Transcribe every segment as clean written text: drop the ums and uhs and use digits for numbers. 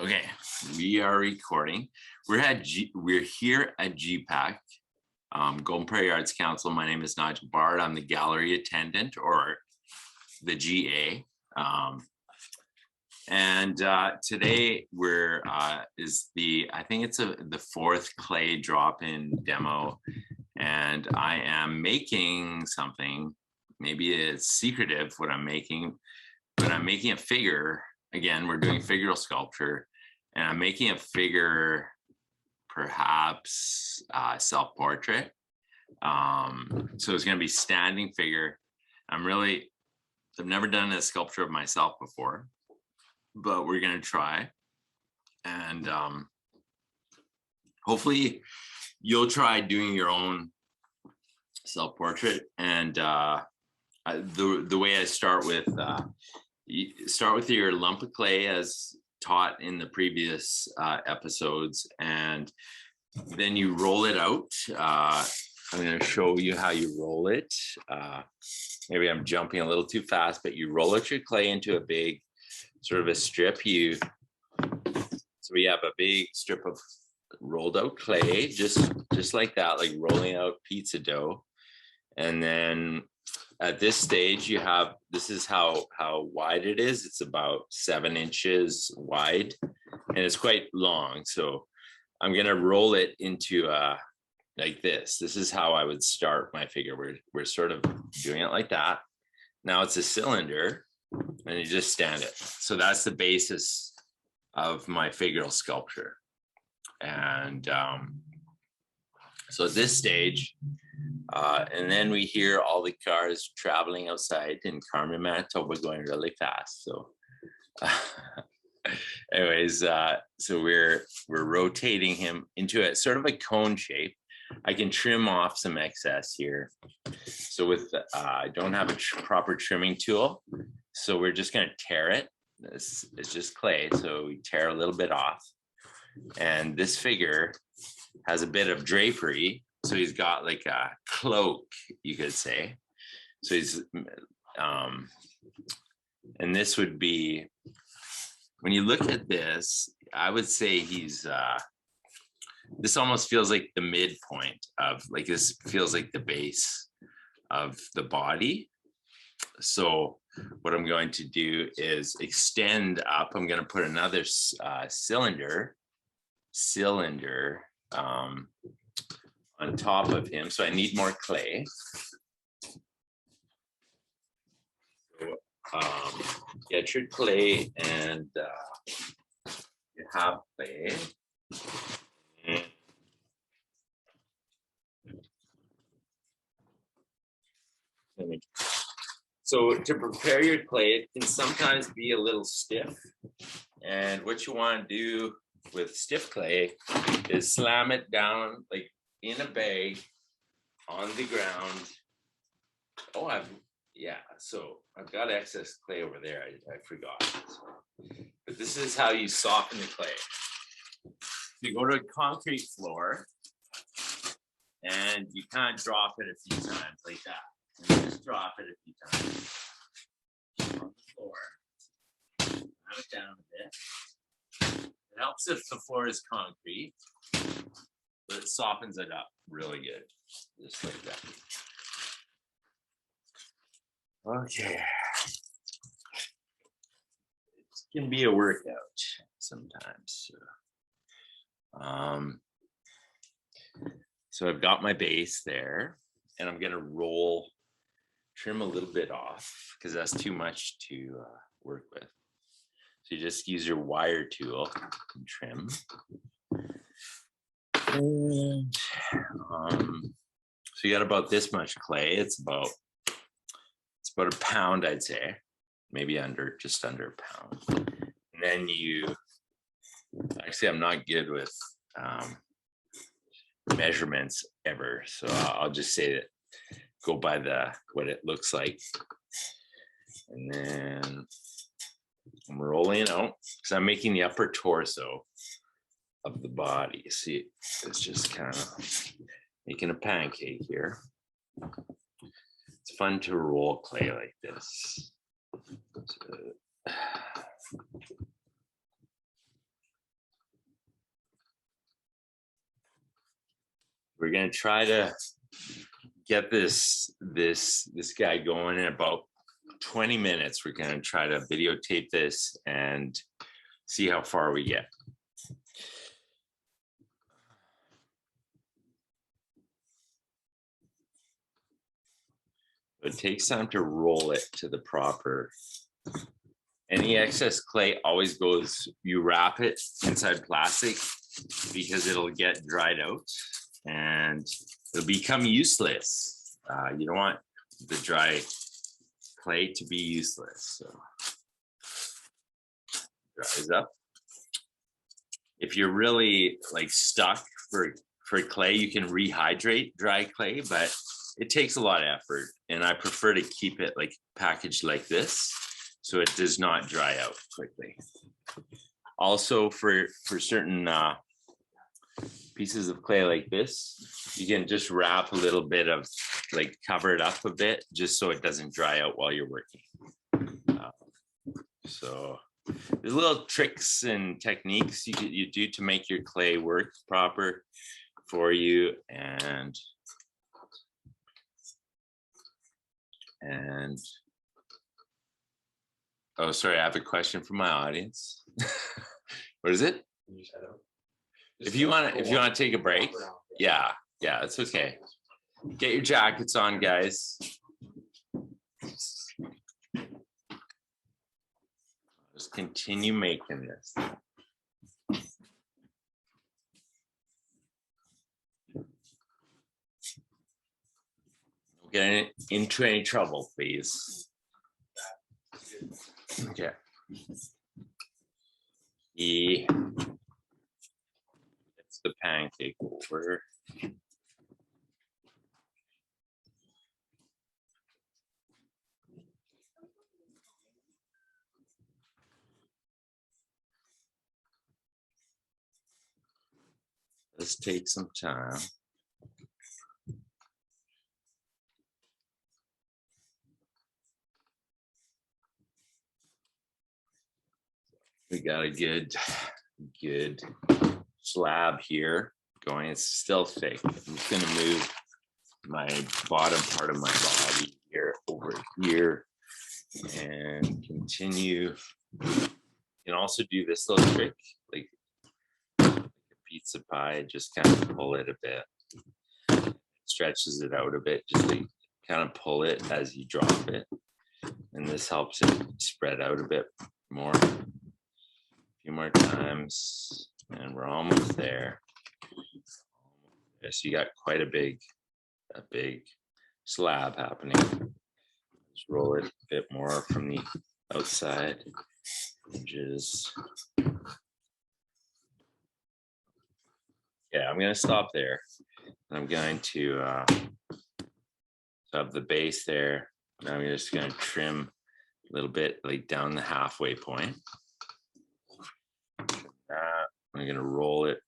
Okay, we are recording. We're here at GPAC, Golden Prairie Arts Council. My name is Nigel Bard. I'm the gallery attendant, or the GA. Today I think it's the fourth clay drop-in demo, and I am making something. Maybe it's secretive what I'm making, but I'm making a figure. Again, we're doing figural sculpture, and I'm making a figure, perhaps self-portrait. So it's going to be standing figure. I've never done a sculpture of myself before, but we're going to try. And hopefully you'll try doing your own self-portrait. And the way I start with, you start with your lump of clay as taught in the previous episodes, and then you roll it out. I'm going to show you how you roll it. Maybe I'm jumping a little too fast, but you roll out your clay into a big sort of a strip. So we have a big strip of rolled out clay, just like that, like rolling out pizza dough. And then at this stage, this is how wide it is. It's about 7 inches wide, and it's quite long. So I'm going to roll it into like this. This is how I would start my figure. We're sort of doing it like that. Now it's a cylinder, and you just stand it. So that's the basis of my figural sculpture. And so at this stage, and then we hear all the cars traveling outside in Carmen, Manitoba, going really fast. So anyways, so we're rotating him into a sort of a cone shape. I can trim off some excess here. So I don't have a proper trimming tool, so we're just going to tear it. This is just clay, so we tear a little bit off. And this figure has a bit of drapery. So he's got like a cloak, you could say. So he's, and this would be, when you look at this, I would say this almost feels like the midpoint of, like, this feels like the base of the body. So what I'm going to do is extend up. I'm going to put another cylinder on top of him, so I need more clay. So get your clay, and you have clay. So to prepare your clay, it can sometimes be a little stiff, and what you want to do with stiff clay is slam it down like in a bag on the ground. So I've got excess clay over there. I forgot. But this is how you soften the clay. You go to a concrete floor, and you kind of drop it a few times like that. And just drop it a few times on the floor. Slam it down a bit. It helps if the floor is concrete, but it softens it up really good, just like that. Okay. It can be a workout sometimes. So I've got my base there, and I'm going to trim a little bit off because that's too much to work with. So you just use your wire tool and trim. And so you got about this much clay. It's about a pound, I'd say, maybe just under a pound. And then actually, I'm not good with measurements ever, so I'll just say that go by what it looks like. And then I'm rolling out because I'm making the upper torso of the body. See, it's just kind of making a pancake here. It's fun to roll clay like this. we're gonna try to get this guy going in about 20 minutes. We're gonna try to videotape this and see how far we get. It takes time to roll it to the proper. Any excess clay always goes, you wrap it inside plastic because it'll get dried out and it'll become useless. You don't want the dry clay to be useless. So dries up. If you're really like stuck for clay, you can rehydrate dry clay, but it takes a lot of effort, and I prefer to keep it like packaged like this so it does not dry out quickly. Also, for certain pieces of clay like this, you can just wrap a little bit of, like, cover it up a bit just so it doesn't dry out while you're working. So there's little tricks and techniques you do to make your clay work proper for you. And oh, sorry, I have a question from my audience. What is it? If you want to take a break, yeah, it's okay. Get your jackets on, guys. Just continue making this. Don't get into any trouble, please. Okay. It's the pancake over. Let's take some time. We got a good slab here going. It's still thick. I'm just going to move my bottom part of my body here over here and continue. You can also do this little trick, like a pizza pie, just kind of pull it a bit. Stretches it out a bit, just to kind of pull it as you drop it. And this helps it spread out a bit more. A few more times, and we're almost there. So you got quite a big slab happening. Just roll it a bit more from the outside edges. Yeah, I'm going to stop there. I'm going to have the base there. Now I'm just going to trim a little bit, like down the halfway point. I'm going to roll it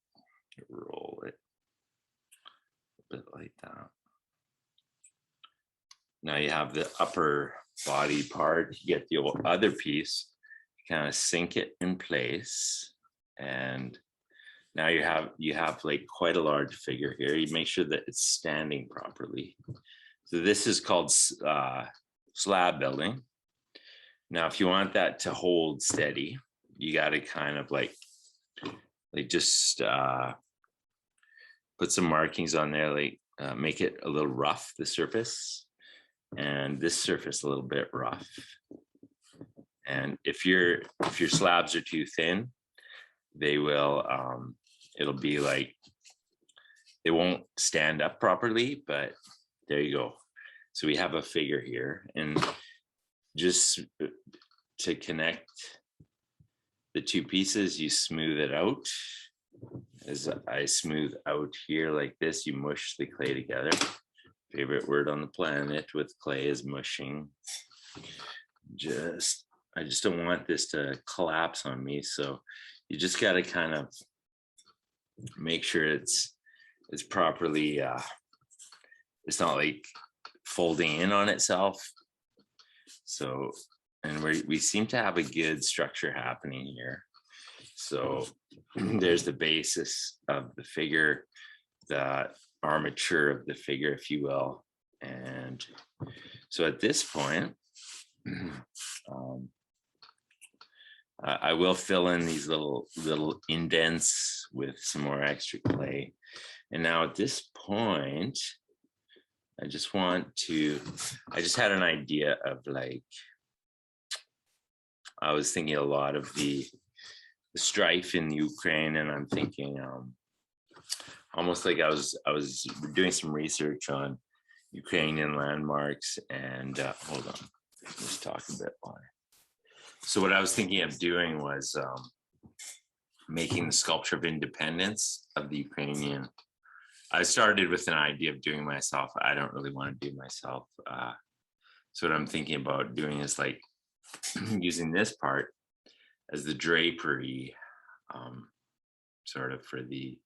a bit like that. Now you have the upper body part. You get the other piece, kind of sink it in place, and now you have like quite a large figure here. You make sure that it's standing properly. So this is called slab building. Now, if you want that to hold steady, you got to kind of like just put some markings on there, like make it a little rough, the surface, and this surface a little bit rough. And if your slabs are too thin, they will it'll be like they won't stand up properly. But there you go. So we have a figure here, and just to connect the two pieces, you smooth it out. As I smooth out here like this, you mush the clay together. Favorite word on the planet with clay is mushing. I just don't want this to collapse on me, so you just got to kind of make sure it's properly. It's not like folding in on itself. So, and we seem to have a good structure happening here. So there's the basis of the figure that armature of the figure, if you will. And so at this point, I will fill in these little indents with some more extra clay. And now at this point, I just had an idea of like, I was thinking a lot of the strife in Ukraine, and I'm thinking almost like I was doing some research on Ukrainian landmarks, and hold on, let's talk a bit more. So what I was thinking of doing was making the Sculpture of Independence of the Ukrainian. I started with an idea of doing myself. I don't really want to do myself. So what I'm thinking about doing is like using this part as the drapery sort of for the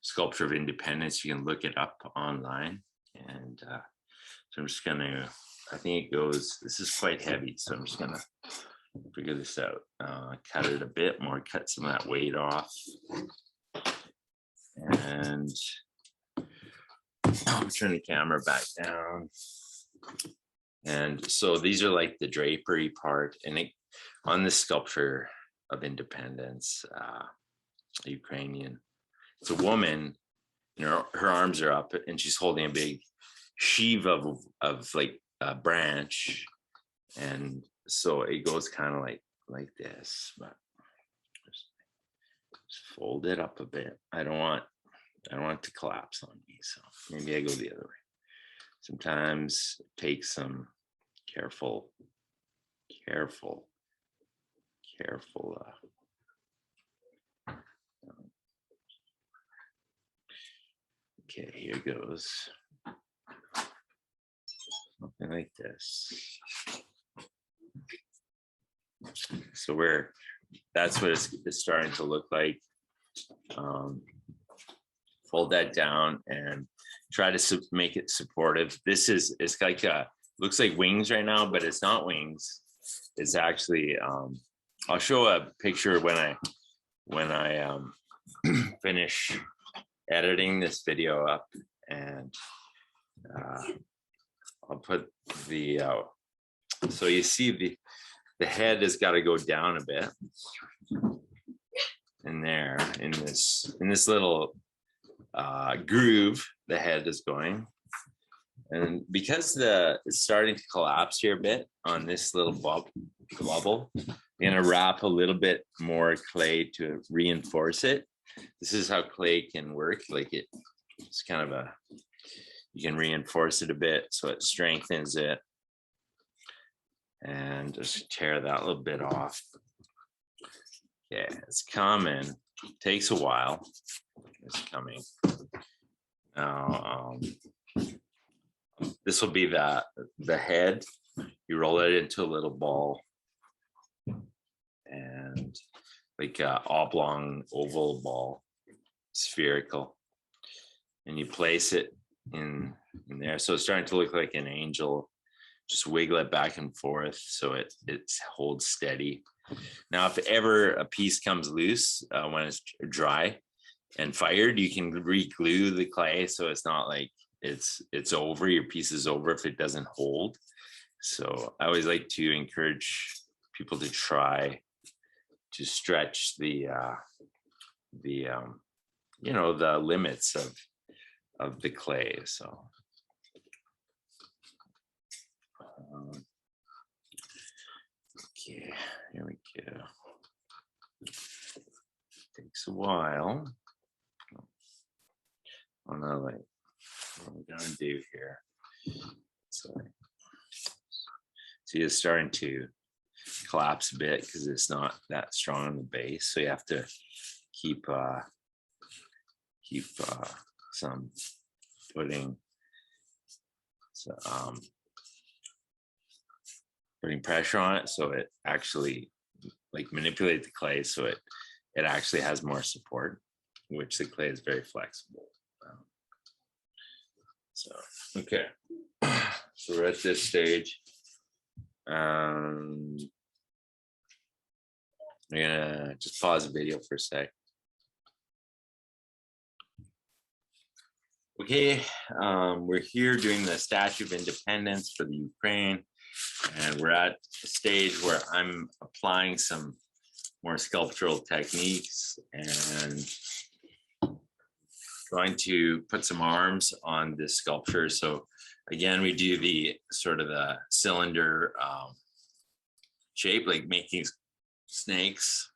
Sculpture of Independence. You can look it up online. And so I'm just gonna, I think it goes, this is quite heavy, so I'm just gonna figure this out. Cut it a bit more, cut some of that weight off. And I'll turn the camera back down. And so these are like the drapery part, and on this Sculpture of Independence, Ukrainian, it's a woman, and her arms are up, and she's holding a big sheave of like a branch, and so it goes kind of like this, but just fold it up a bit. I don't want it to collapse on me, so maybe I go the other way. Sometimes it takes some careful. Okay, here goes. Something like this. So that's what it's starting to look like. Fold that down and try to make it supportive. It's like looks like wings right now, but it's not wings. It's actually I'll show a picture when I finish editing this video up, and I'll put the so you see the head has got to go down a bit in there, in this little groove the head is going. And because it's starting to collapse here a bit on this little bubble, I'm gonna wrap a little bit more clay to reinforce it. This is how clay can work. Like it's kind of you can reinforce it a bit so it strengthens it. And just tear that little bit off. Yeah, it's coming. Takes a while. It's coming. Now, this will be the head. You roll it into a little ball, and like a oblong oval ball, spherical, and you place it in there. So it's starting to look like an angel. Just wiggle it back and forth so it holds steady. Now, if ever a piece comes loose when it's dry and fired, you can re-glue the clay so it's not like it's over, your piece is over if it doesn't hold. So I always like to encourage people to try to stretch the limits of the clay. So okay, here we go. Takes a while. Oh no, like what we're gonna do here. So see, it's starting to collapse a bit because it's not that strong on the base. So you have to keep some putting pressure on it, so it actually like manipulate the clay so it actually has more support, which the clay is very flexible. So okay, so we're at this stage. I'm gonna just pause the video for a sec. Okay, we're here doing the Statue of Independence for the Ukraine, and we're at a stage where I'm applying some more sculptural techniques and going to put some arms on this sculpture. So again, we do the sort of the cylinder shape, like making snakes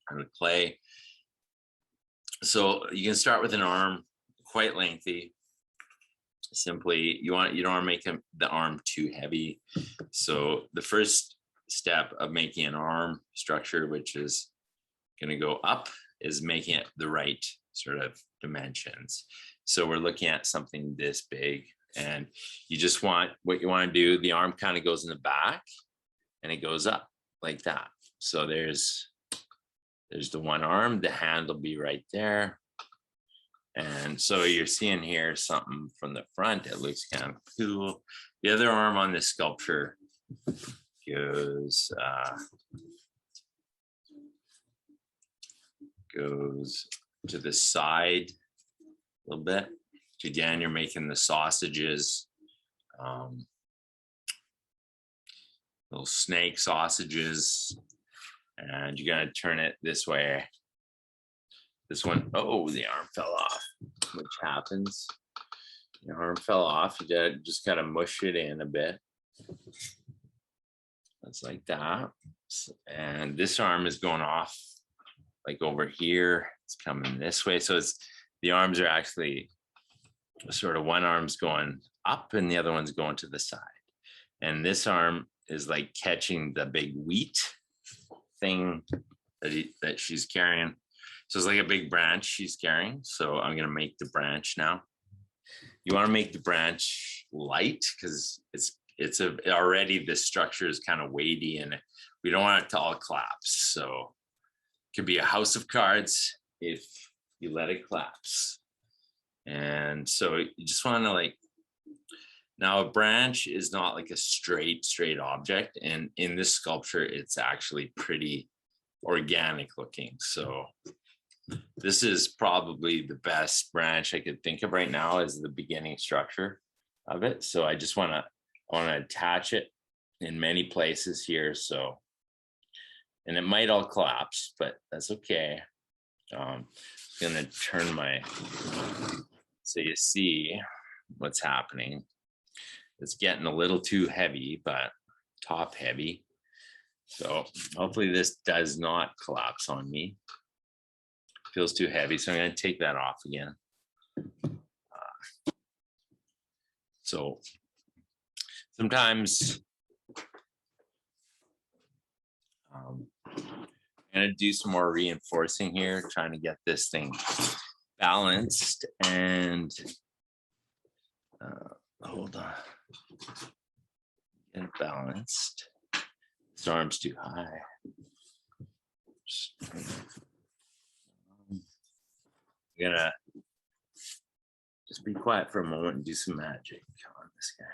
out of clay. So you can start with an arm quite lengthy. Simply, you don't want to make the arm too heavy. So the first step of making an arm structure, which is going to go up, is making it the right sort of dimensions. So we're looking at something this big, and you just want, what you want to do, the arm kind of goes in the back and it goes up like that. So there's the one arm, the hand will be right there. And so you're seeing here something from the front. It looks kind of cool. The other arm on this sculpture goes to the side a little bit. Again, you're making the sausages, little snake sausages, and you're gonna turn it this way. This one, oh, the arm fell off, which happens. The arm fell off. You just gotta mush it in a bit. That's like that. And this arm is going off like over here. It's coming this way. So it's, the arms are actually sort of, one arm's going up and the other one's going to the side. And this arm is like catching the big wheat thing that she's carrying. So it's like a big branch she's carrying. So I'm going to make the branch now. You want to make the branch light because it's already, the structure is kind of weighty and we don't want it to all collapse. So it could be a house of cards if you let it collapse. And so you just want to like, now a branch is not like a straight object. And in this sculpture, it's actually pretty organic looking. So this is probably the best branch I could think of right now as the beginning structure of it. So I just want to attach it in many places here. So, and it might all collapse, but that's okay. I'm going to turn my, so you see what's happening. It's getting a little too heavy, but top heavy. So hopefully this does not collapse on me. Feels too heavy, so I'm going to take that off again. So sometimes I'm going to do some more reinforcing here, trying to get this thing balanced. And hold on, get it balanced. This arm's too high. I'm gonna just be quiet for a moment and do some magic on this guy.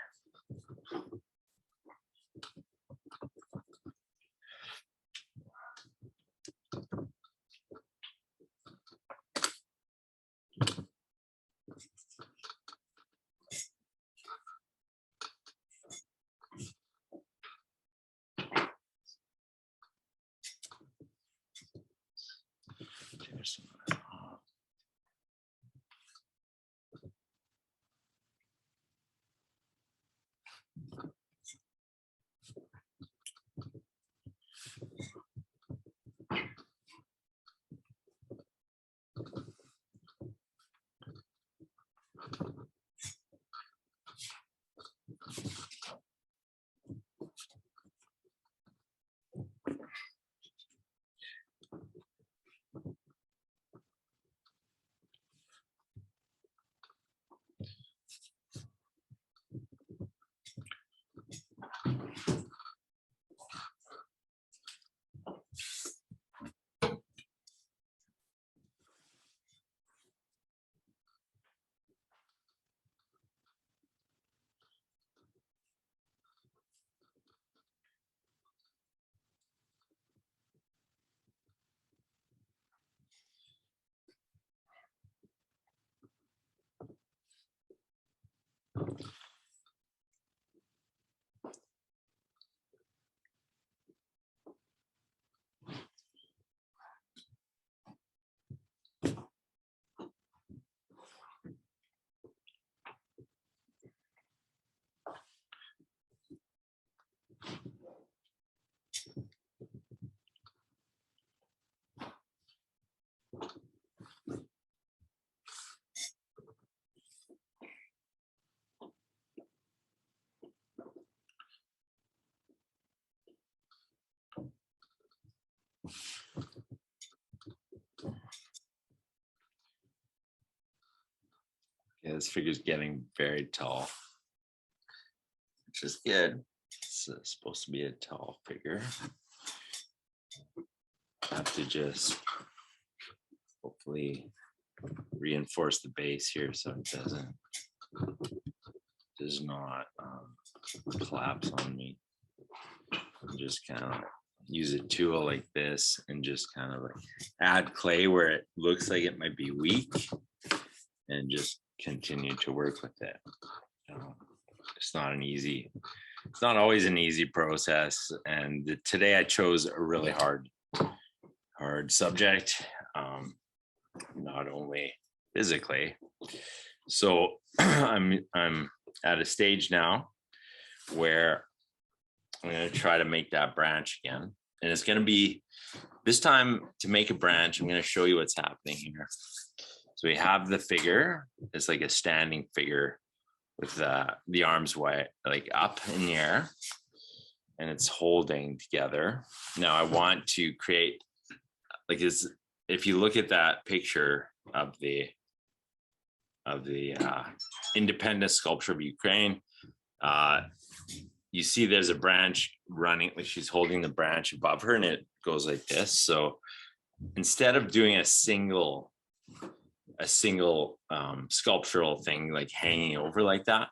Yeah, this figure's getting very tall, which is good. It's supposed to be a tall figure. I have to just hopefully reinforce the base here so it does not collapse on me. Just kind of use a tool like this and just kind of like add clay where it looks like it might be weak and just continue to work with it. It's not always an easy process. And today I chose a really hard subject, not only physically. So I'm at a stage now where I'm going to try to make that branch again. And it's going to be, this time to make a branch, I'm going to show you what's happening here. So we have the figure. It's like a standing figure with the arms wide, like up in the air, and it's holding together. Now I want to create, like, if you look at that picture of the Independence Sculpture of Ukraine, you see there's a branch running, like she's holding the branch above her and it goes like this. So instead of doing a single sculptural thing like hanging over like that,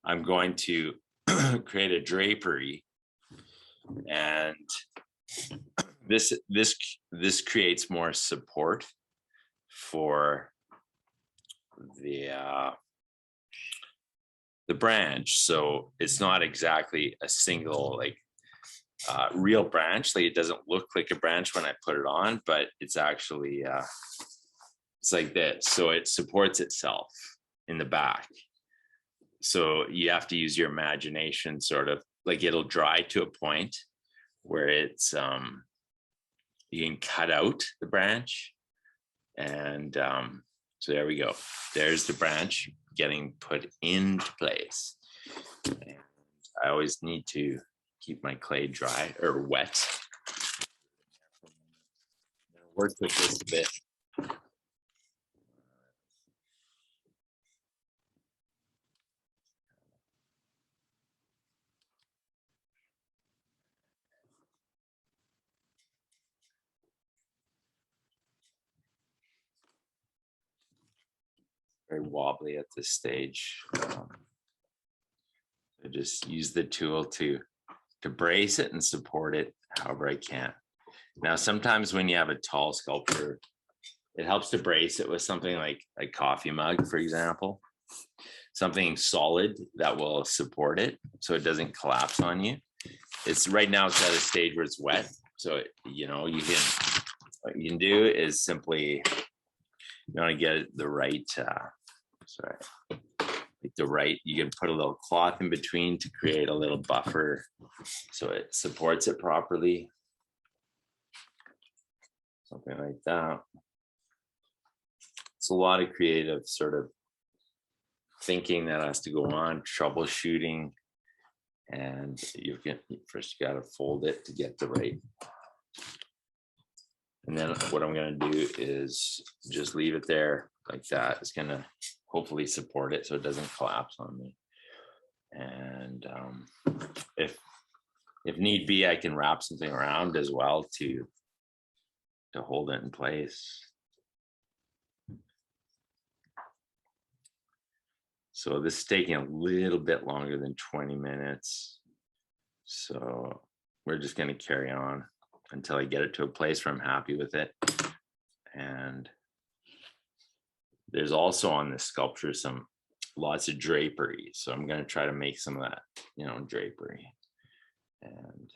I'm going to create a drapery, and this creates more support for the branch. So it's not exactly a single like real branch. Like it doesn't look like a branch when I put it on, but it's actually it's like this. So it supports itself in the back. So you have to use your imagination, sort of like it'll dry to a point where it's you can cut out the branch, and so there we go. There's the branch getting put into place. And I always need to keep my clay dry or wet. I'm gonna work with this a bit. Very wobbly at this stage. I just use the tool to brace it and support it however I can. Now, sometimes when you have a tall sculpture, it helps to brace it with something like a coffee mug, for example, something solid that will support it so it doesn't collapse on you. It's right now it's at a stage where it's wet, so you know what you can do is simply you want to get the right you can put a little cloth in between to create a little buffer so it supports it properly, something like that. It's a lot of creative sort of thinking that has to go on, troubleshooting, and you got to fold it to get the right. And then what I'm going to do is just leave it there like that. It's going to hopefully support it so it doesn't collapse on me. And if need be, I can wrap something around as well to hold it in place. So this is taking a little bit longer than 20 minutes. So we're just going to carry on until I get it to a place where I'm happy with it. And there's also on this sculpture lots of drapery. So I'm going to try to make some of that, drapery. And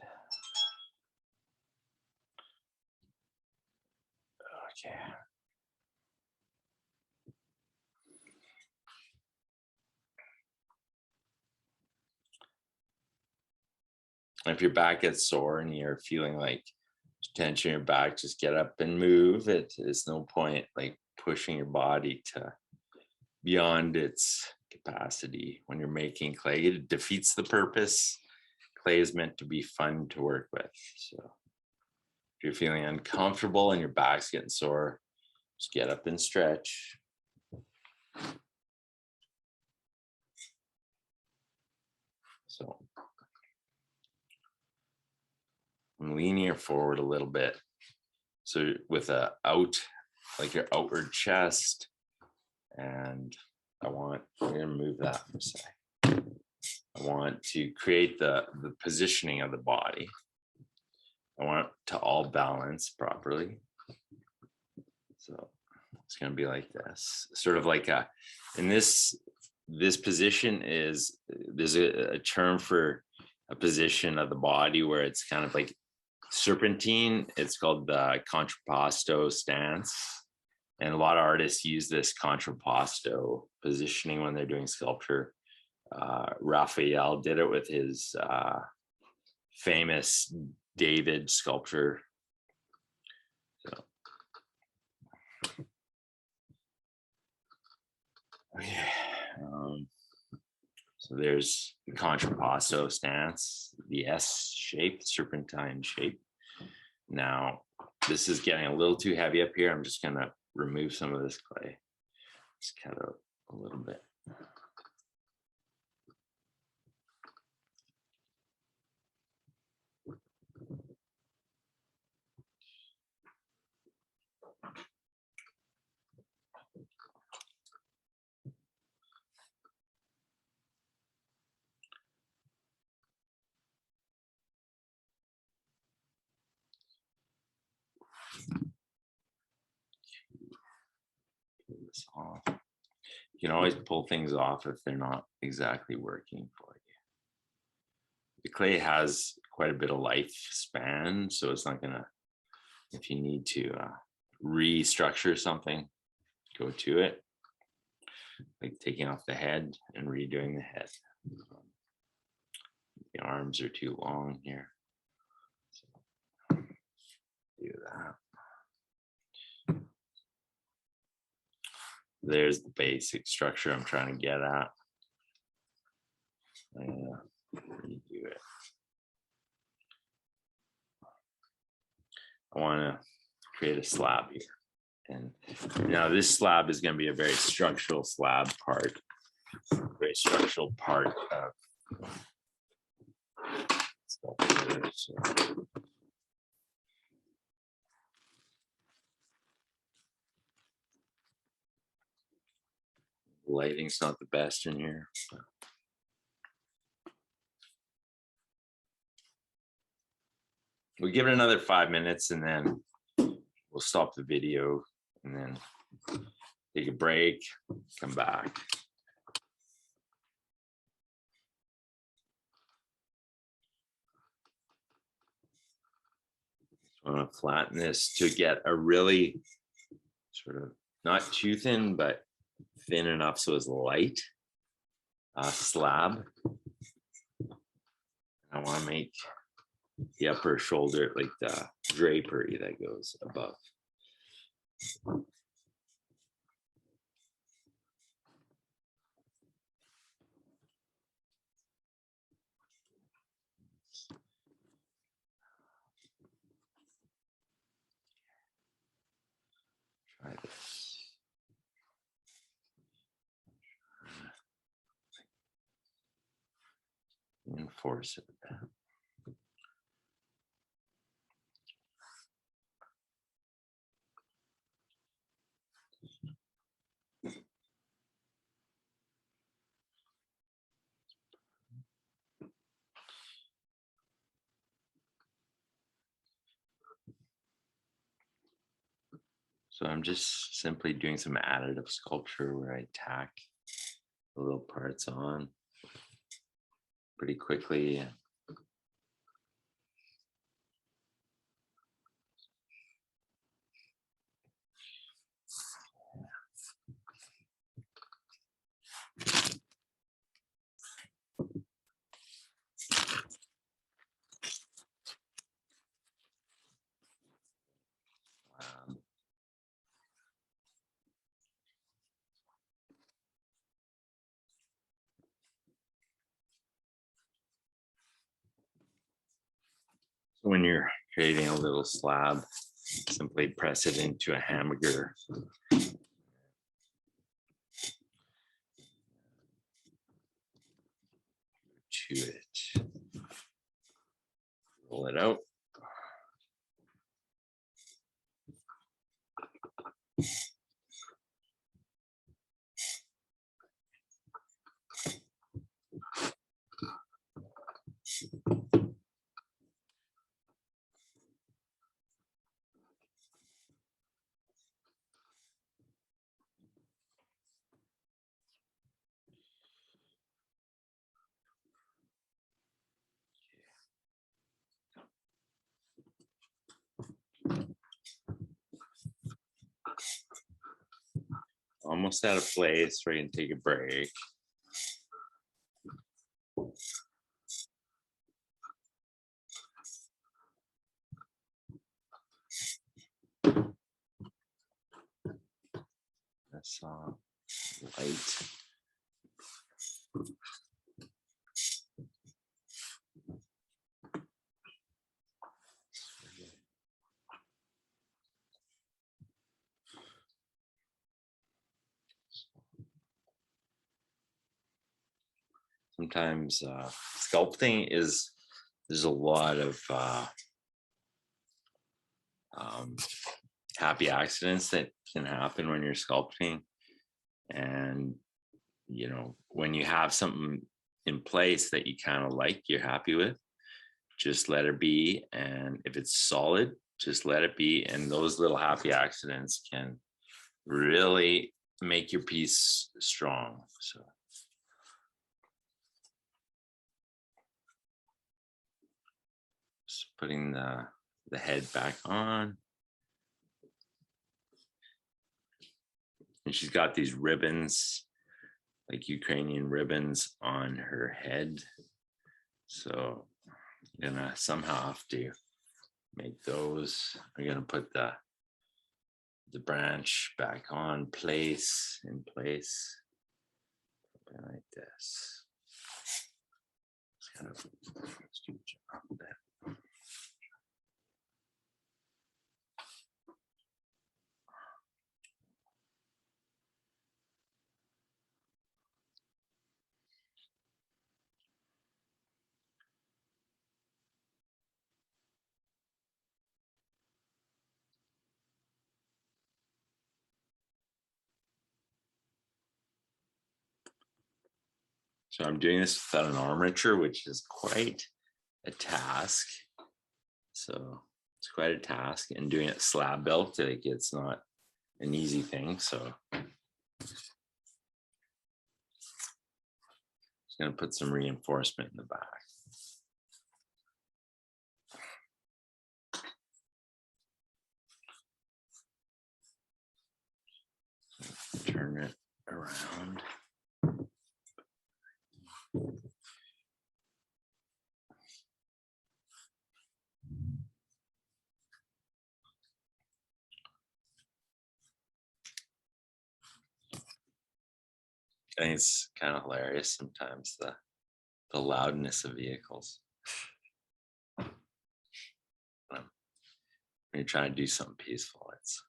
okay. If your back gets sore and you're feeling like tension in your back, just get up and move. It's no point like pushing your body to beyond its capacity when you're making clay. It defeats the purpose. Clay is meant to be fun to work with. So If you're feeling uncomfortable and your back's getting sore, just get up and stretch. So I'm leaning it forward a little bit. So with a like your outward chest, and I'm gonna move that for a sec. I want to create the positioning of the body. I want it to all balance properly. So it's going to be like this, sort of like in this position there's a term for a position of the body where it's kind of like serpentine. It's called the contrapposto stance. And a lot of artists use this contrapposto positioning when they're doing sculpture. Raphael did it with his famous David sculpture. So, okay. So there's the contrapposto stance, the S shape, serpentine shape. Now, this is getting a little too heavy up here. I'm just going to remove some of this clay. Just cut out a little bit. This off. You can always pull things off if they're not exactly working for you. The clay has quite a bit of lifespan, so it's not gonna, if you need to restructure something, go to it, like taking off the head and redoing the head. The arms are too long here, so do that. There's the basic structure I'm trying to get at. Redo it. I want to create a slab here. And now this slab is going to be a very structural slab part. Very structural part of sculpture. So. Lighting's not the best in here. We'll give it another 5 minutes and then we'll stop the video and then take a break, come back. I want to flatten this to get a really sort of not too thin, but thin enough so it's light slab. I want to make the upper shoulder like the drapery that goes above. Try this. Enforce it. So I'm just simply doing some additive sculpture where I tack the little parts on pretty quickly. So when you're creating a little slab. Simply press it into a hamburger. To it. Roll it out. Almost out of place. We're going to take a break. That's light. Sometimes sculpting is, there's a lot of happy accidents that can happen when you're sculpting. And, you know, when you have something in place that you kind of like, you're happy with, just let it be. And if it's solid, just let it be. And those little happy accidents can really make your piece strong. So. Just putting the head back on. And she's got these ribbons, like Ukrainian ribbons on her head. So I'm gonna somehow have to make those. I'm gonna put the branch back on place, in place, like this. It's kind of so I'm doing this without an armature, which is quite a task. So it's quite a task, and doing it slab built, like it's not an easy thing. So just gonna put some reinforcement in the back. Turn it around. I think it's kind of hilarious sometimes, the loudness of vehicles. When you're trying to do something peaceful, it's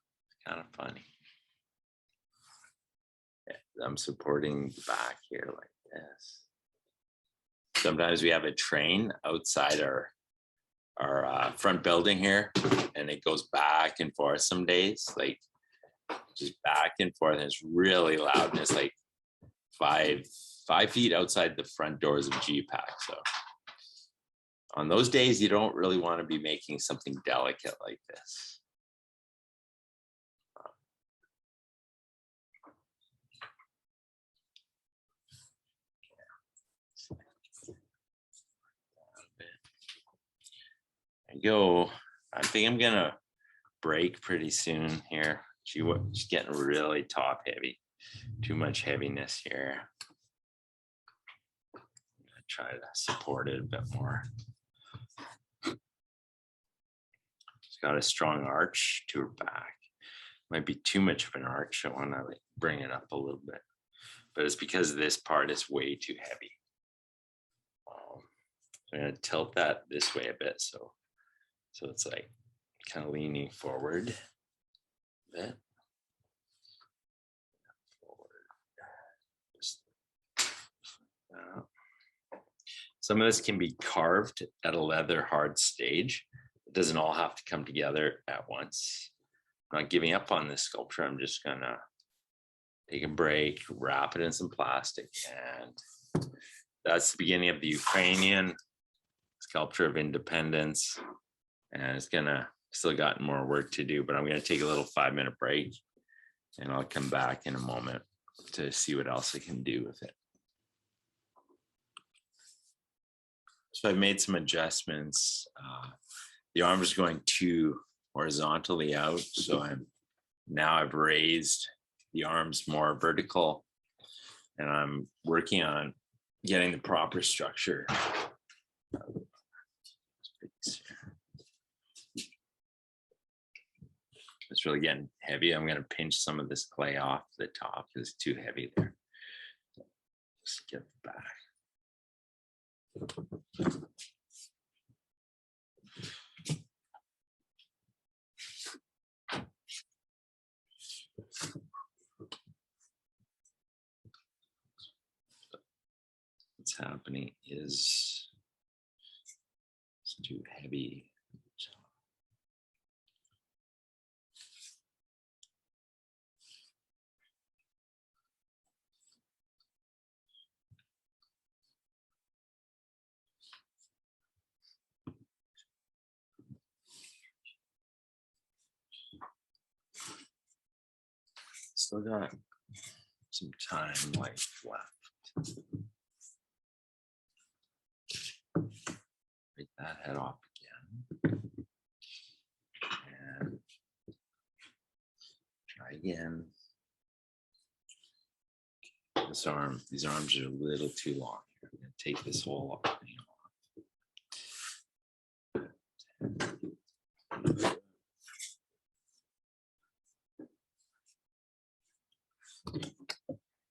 kind of funny. Yeah, I'm supporting the back here like this. Sometimes we have a train outside our front building here, and it goes back and forth some days, like just back and forth, and it's really loud, and it's like 5 feet outside the front doors of GPAC. So on those days, you don't really want to be making something delicate like this. There you go. I think I'm gonna break pretty soon here. She's getting really top heavy. Too much heaviness here. I'm gonna try to support it a bit more. She's got a strong arch to her back. Might be too much of an arch. I want to like bring it up a little bit, but it's because this part is way too heavy. So I'm going to tilt that this way a bit, so it So it's like kind of leaning forward a bit. Some of this can be carved at a leather hard stage. It doesn't all have to come together at once. I'm not giving up on this sculpture. I'm just gonna take a break, wrap it in some plastic, and that's the beginning of the Ukrainian Sculpture of Independence. And it's gonna still got more work to do, but I'm gonna take a little 5-minute break, and I'll come back in a moment to see what else I can do with it. So I've made some adjustments. The arm is going too horizontally out, so I've raised the arms more vertical, and I'm working on getting the proper structure. It's really getting heavy. I'm going to pinch some of this clay off the top because it's too heavy there. Just get back. What's happening is it's too heavy. Still got some time left. Break that head off again. And try again. These arms are a little too long. I'm going to take this whole thing off.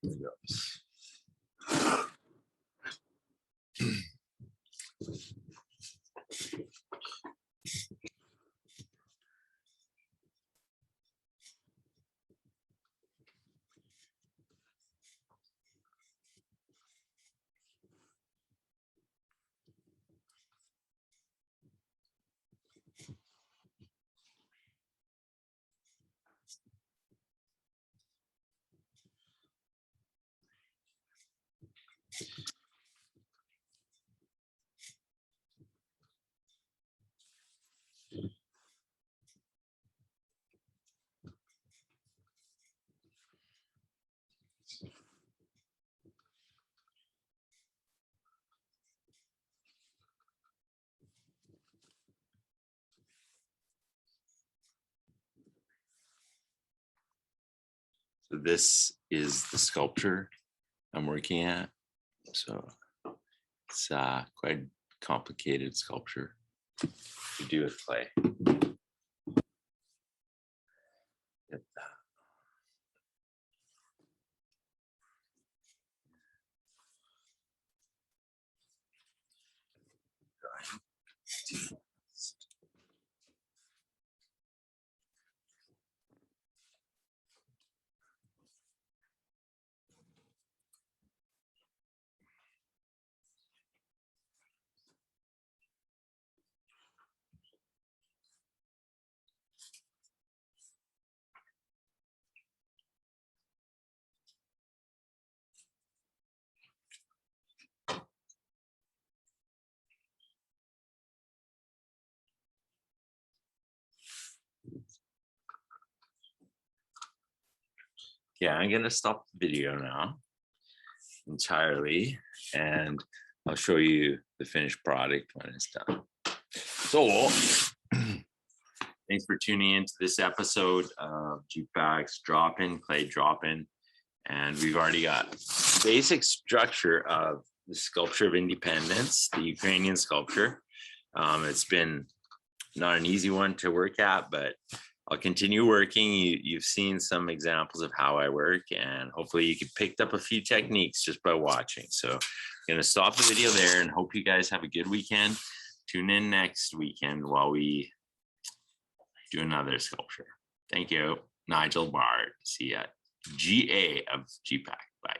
There goes. So this is the sculpture I'm working at. So it's quite a complicated sculpture to do with clay. Get that. Yeah, I'm gonna stop the video now entirely, and I'll show you the finished product when it's done. So thanks for tuning into this episode of Jukebox Drop-In, Clay Drop-In. And we've already got basic structure of the Sculpture of Independence, the Ukrainian sculpture. It's been not an easy one to work at, but I'll continue working. You've seen some examples of how I work, and hopefully you picked up a few techniques just by watching. So I'm going to stop the video there and hope you guys have a good weekend. tune in next weekend while we do another sculpture. Thank you, Nigel Bard. See ya. GA of GPAC. Bye.